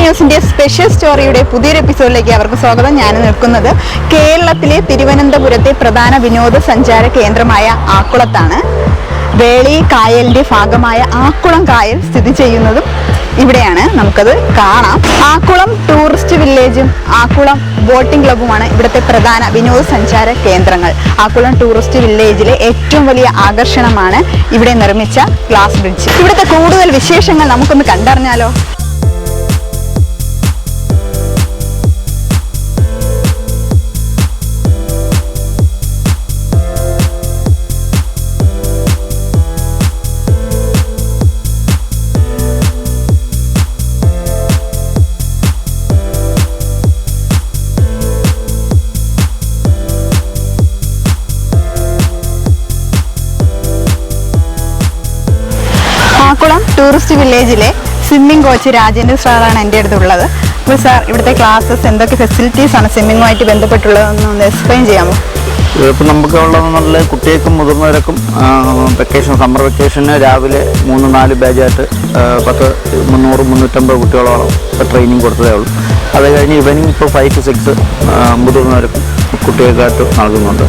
ന്യൂസിന്റെ സ്പെഷ്യൽ സ്റ്റോറിയുടെ പുതിയൊരു എപ്പിസോഡിലേക്ക് അവർക്ക് സ്വാഗതം. ഞാൻ നിൽക്കുന്നത് കേരളത്തിലെ തിരുവനന്തപുരത്തെ പ്രധാന വിനോദസഞ്ചാര കേന്ദ്രമായ ആക്കുളത്താണ്. വേളി കായലിന്റെ ഭാഗമായ ആക്കുളം കായൽ സ്ഥിതി ചെയ്യുന്നതും ഇവിടെയാണ്. നമുക്കത് കാണാം. ആക്കുളം ടൂറിസ്റ്റ് വില്ലേജും ആക്കുളം ബോട്ടിംഗ് ക്ലബ്ബുമാണ് ഇവിടുത്തെ പ്രധാന വിനോദസഞ്ചാര കേന്ദ്രങ്ങൾ. ആക്കുളം ടൂറിസ്റ്റ് വില്ലേജിലെ ഏറ്റവും വലിയ ആകർഷണമാണ് ഇവിടെ നിർമ്മിച്ച ഗ്ലാസ് ബ്രിഡ്ജ്. ഇവിടുത്തെ കൂടുതൽ വിശേഷങ്ങൾ നമുക്കൊന്ന് കണ്ടറിഞ്ഞാലോ. ആക്കുളം ടൂറിസ്റ്റ് വില്ലേജിലെ സ്വിമ്മിംഗ് കോച്ച് രാജേന്ദ്ര സാറാണ് എൻ്റെ അടുത്തുള്ളത്. അപ്പോൾ സാർ, ഇവിടുത്തെ ക്ലാസ്സസ് എന്തൊക്കെ ഫെസിലിറ്റീസ് ആണ് സ്വിമ്മിങ്ങുമായിട്ട് ബന്ധപ്പെട്ടുള്ളതെന്ന് എക്സ്പ്ലെയിൻ ചെയ്യാമോ? ഇതിപ്പോൾ നമുക്ക് ഉള്ളതെന്നുള്ള കുട്ടികൾക്കും മുതിർന്നവർക്കും സമ്മർ വെക്കേഷന് രാവിലെ 3-4 ബാച്ചായിട്ട് 300-350 കുട്ടികളോളം ഇപ്പോൾ ട്രെയിനിങ് കൊടുത്തതേ ഉള്ളൂ. അത് കഴിഞ്ഞ് ഈവനിങ് ഇപ്പോൾ 5 to 6 മുതിർന്നവർക്കും കുട്ടികൾക്കായിട്ട് നൽകുന്നുണ്ട്.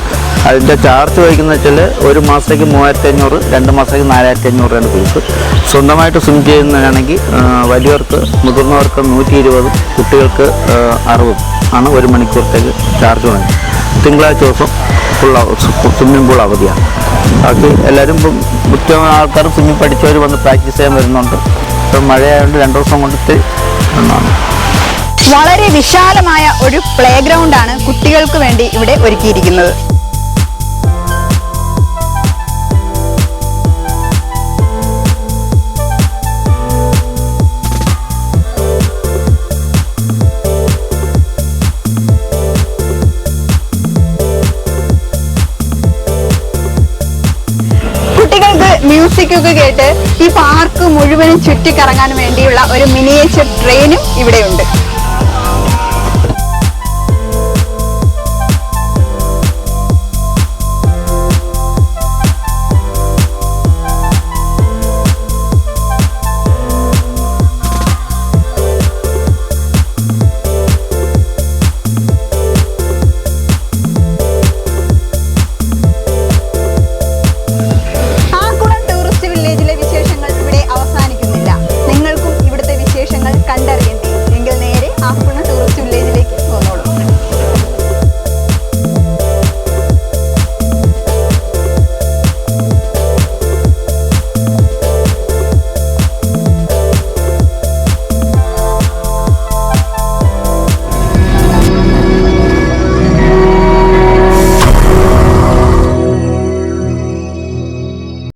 അതിൻ്റെ ചാർജ് വഹിക്കുന്നത് വെച്ചാൽ ഒരു മാസത്തേക്ക് 3500, 2 മാസത്തേക്ക് 4500 ഫീസ്. സ്വന്തമായിട്ട് സ്വിം ചെയ്യുന്നതാണെങ്കിൽ വലിയവർക്ക് മുതിർന്നവർക്ക് 120, കുട്ടികൾക്ക് 60 ആണ് 1 മണിക്കൂറത്തേക്ക് ചാർജ് വാങ്ങി. തിങ്കളാഴ്ച ദിവസം സ്വിമ്മിംഗ് പൂൾ അവധിയാണ്. ബാക്കി എല്ലാവരും ഇപ്പം മിക്ക ആൾക്കാരും സ്വിമ്മിംഗ് പഠിച്ചവർ വന്ന് പ്രാക്ടീസ് ചെയ്യാൻ വരുന്നുണ്ട്. ഇപ്പം മഴയായതുകൊണ്ട് 2 ദിവസം കൊണ്ടിട്ട് ഒന്നാണ്. വളരെ വിശാലമായ ഒരു പ്ലേ ഗ്രൗണ്ടാണ് കുട്ടികൾക്ക് വേണ്ടി ഇവിടെ ഒരുക്കിയിരിക്കുന്നത്. മ്യൂസിക്കൊക്കെ കേട്ട് ഈ പാർക്ക് മുഴുവനും ചുറ്റിക്കറങ്ങാൻ വേണ്ടിയുള്ള ഒരു മിനിയേച്ചർ ട്രെയിനും ഇവിടെയുണ്ട്.